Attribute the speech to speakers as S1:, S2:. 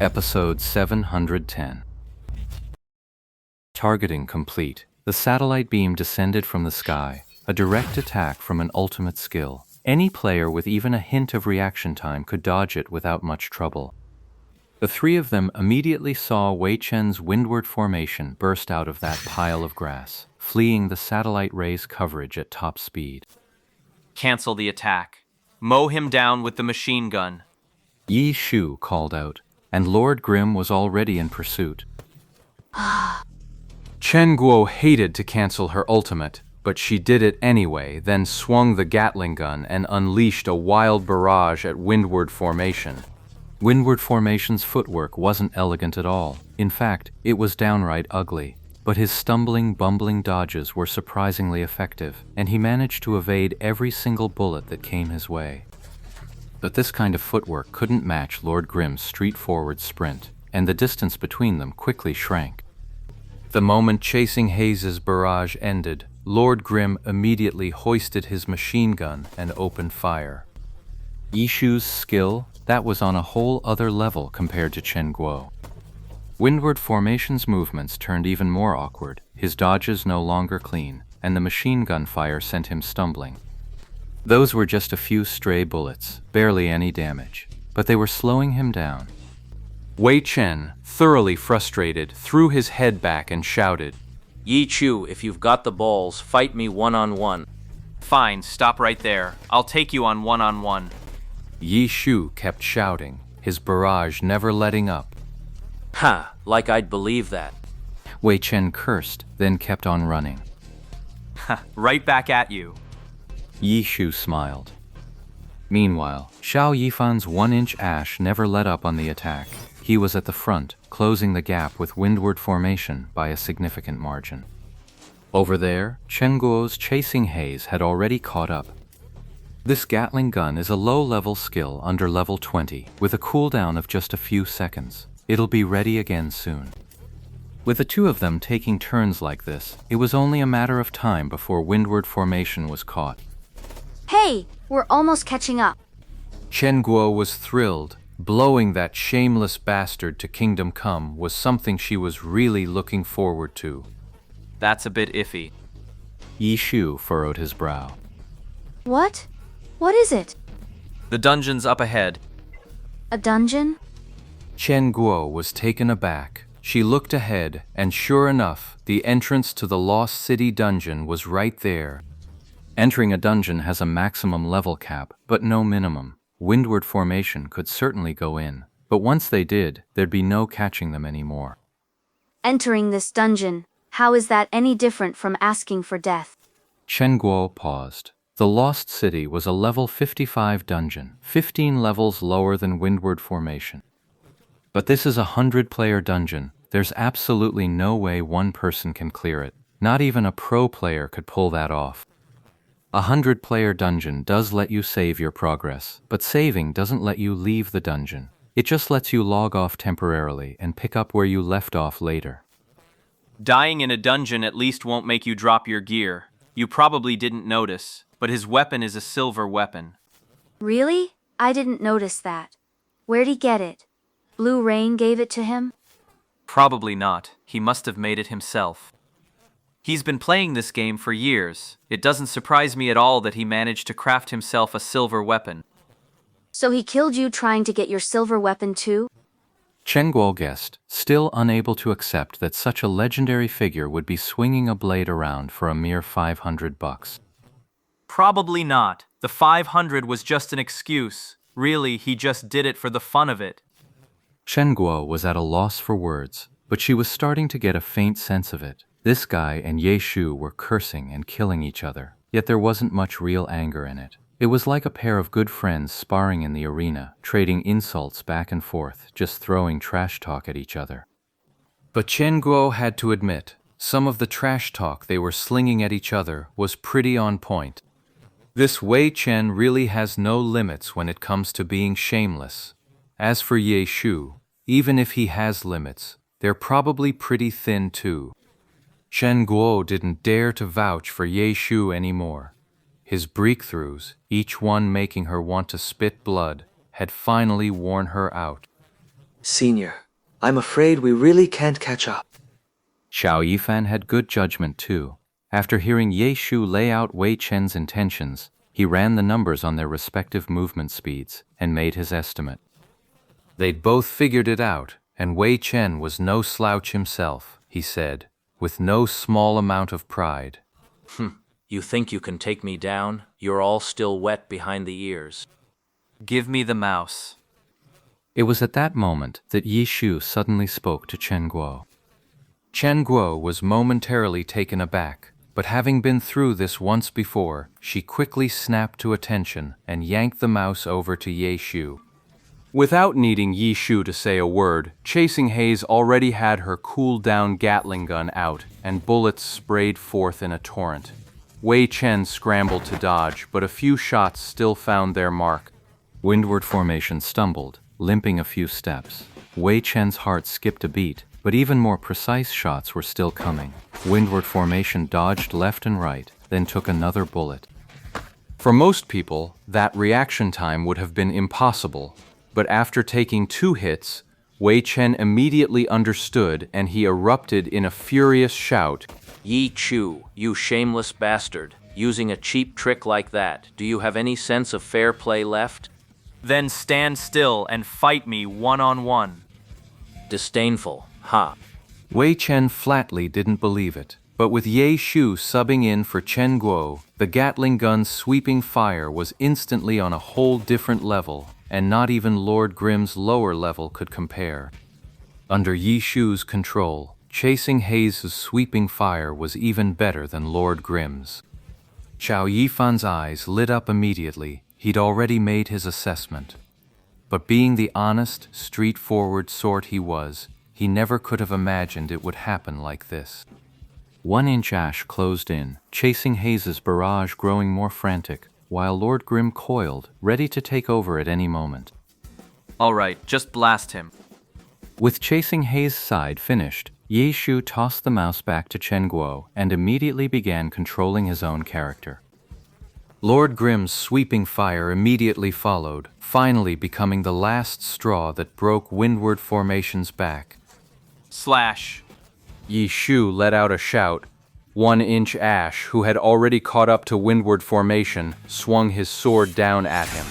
S1: Episode 710. Targeting complete. The satellite beam descended from the sky, a direct attack from an ultimate skill. Any player with even a hint of reaction time could dodge it without much trouble. The three of them immediately saw Wei Chen's windward formation burst out of that pile of grass, fleeing the satellite ray's coverage at top speed.
S2: Cancel the attack. Mow him down with the machine gun.
S1: Yi Shu called out, and Lord Grimm was already in pursuit. Chen Guo hated to cancel her ultimate, but she did it anyway, then swung the Gatling gun and unleashed a wild barrage at Windward Formation. Windward Formation's footwork wasn't elegant at all. In fact, it was downright ugly. But his stumbling, bumbling dodges were surprisingly effective, and he managed to evade every single bullet that came his way. But this kind of footwork couldn't match Lord Grimm's street-forward sprint, and the distance between them quickly shrank. The moment Chasing Hayes's barrage ended, Lord Grimm immediately hoisted his machine gun and opened fire. Yi Shu's skill, that was on a whole other level compared to Chen Guo. Windward Formation's movements turned even more awkward, his dodges no longer clean, and the machine gun fire sent him stumbling. Those were just a few stray bullets, barely any damage, but they were slowing him down. Wei Chen, thoroughly frustrated, threw his head back and shouted,
S3: Yi Chu, if you've got the balls, fight me one-on-one.
S2: Fine, stop right there. I'll take you on one-on-one.
S1: Yi Shu kept shouting, his barrage never letting up.
S3: Ha, like I'd believe that.
S1: Wei Chen cursed, then kept on running.
S2: Ha, right back at you.
S1: Yi Shu smiled. Meanwhile, Xiao Yifan's 1-inch ash never let up on the attack. He was at the front, closing the gap with Windward Formation by a significant margin. Over there, Chen Guo's Chasing Haze had already caught up. This Gatling gun is a low-level skill under level 20, with a cooldown of just a few seconds. It'll be ready again soon. With the two of them taking turns like this, it was only a matter of time before Windward Formation was caught.
S4: Hey, we're almost catching up.
S1: Chen Guo was thrilled. Blowing that shameless bastard to Kingdom Come was something she was really looking forward to.
S2: That's a bit iffy.
S1: Yi Shu furrowed his brow.
S4: What? What is it?
S2: The dungeon's up ahead.
S4: A dungeon?
S1: Chen Guo was taken aback. She looked ahead, and sure enough, the entrance to the Lost City dungeon was right there. Entering a dungeon has a maximum level cap, but no minimum. Windward Formation could certainly go in, but once they did, there'd be no catching them anymore.
S4: Entering this dungeon, how is that any different from asking for death?
S1: Chen Guo paused. The Lost City was a level 55 dungeon, 15 levels lower than Windward Formation. But this is a 100-player dungeon. There's absolutely no way one person can clear it. Not even a pro player could pull that off. A 100-player dungeon does let you save your progress, but saving doesn't let you leave the dungeon. It just lets you log off temporarily and pick up where you left off later.
S2: Dying in a dungeon at least won't make you drop your gear. You probably didn't notice, but his weapon is a silver weapon.
S4: Really? I didn't notice that. Where'd he get it? Blue Rain gave it to him?
S2: Probably not. He must have made it himself. He's been playing this game for years. It doesn't surprise me at all that he managed to craft himself a silver weapon.
S4: So he killed you trying to get your silver weapon too?
S1: Chen Guo guessed, still unable to accept that such a legendary figure would be swinging a blade around for a mere $500.
S2: Probably not. The 500 was just an excuse. Really, he just did it for the fun of it.
S1: Chen Guo was at a loss for words, but she was starting to get a faint sense of it. This guy and Ye Shu were cursing and killing each other, yet there wasn't much real anger in it. It was like a pair of good friends sparring in the arena, trading insults back and forth, just throwing trash talk at each other. But Chen Guo had to admit, some of the trash talk they were slinging at each other was pretty on point. This Wei Chen really has no limits when it comes to being shameless. As for Ye Shu, even if he has limits, they're probably pretty thin too. Chen Guo didn't dare to vouch for Ye Shu anymore. His breakthroughs, each one making her want to spit blood, had finally worn her out.
S5: Senior, I'm afraid we really can't catch up.
S1: Xiao Yifan had good judgment too. After hearing Ye Shu lay out Wei Chen's intentions, he ran the numbers on their respective movement speeds and made his estimate. They'd both figured it out, and Wei Chen was no slouch himself, he said, with no small amount of pride.
S3: You think you can take me down? You're all still wet behind the ears.
S2: Give me the mouse.
S1: It was at that moment that Yi Shu suddenly spoke to Chen Guo. Chen Guo was momentarily taken aback, but having been through this once before, she quickly snapped to attention and yanked the mouse over to Ye Shu. Without needing Yi Shu to say a word, Chasing Haze already had her cooled-down Gatling gun out, and bullets sprayed forth in a torrent. Wei Chen scrambled to dodge, but a few shots still found their mark. Windward Formation stumbled, limping a few steps. Wei Chen's heart skipped a beat, but even more precise shots were still coming. Windward Formation dodged left and right, then took another bullet. For most people, that reaction time would have been impossible, but after taking 2 hits, Wei Chen immediately understood and he erupted in a furious shout.
S3: Yi Chu, you shameless bastard. Using a cheap trick like that, do you have any sense of fair play left?
S2: Then stand still and fight me one-on-one.
S3: Disdainful, ha.
S1: Wei Chen flatly didn't believe it, but with Ye Shu subbing in for Chen Guo, the Gatling gun's sweeping fire was instantly on a whole different level, and not even Lord Grimm's lower level could compare. Under Yi Shu's control, Chasing Haze's sweeping fire was even better than Lord Grimm's. Xiao Yifan's eyes lit up immediately. He'd already made his assessment. But being the honest, straightforward sort he was, he never could have imagined it would happen like this. 1-inch ash closed in, Chasing Haze's barrage growing more frantic, while Lord Grimm coiled, ready to take over at any moment.
S2: All right, just blast him.
S1: With Chasing Haze's side finished, Ye Shu tossed the mouse back to Chen Guo and immediately began controlling his own character. Lord Grimm's sweeping fire immediately followed, finally becoming the last straw that broke Windward Formation's back.
S2: Slash.
S1: Yi Shu let out a shout. 1-inch Ash, who had already caught up to Windward Formation, swung his sword down at him.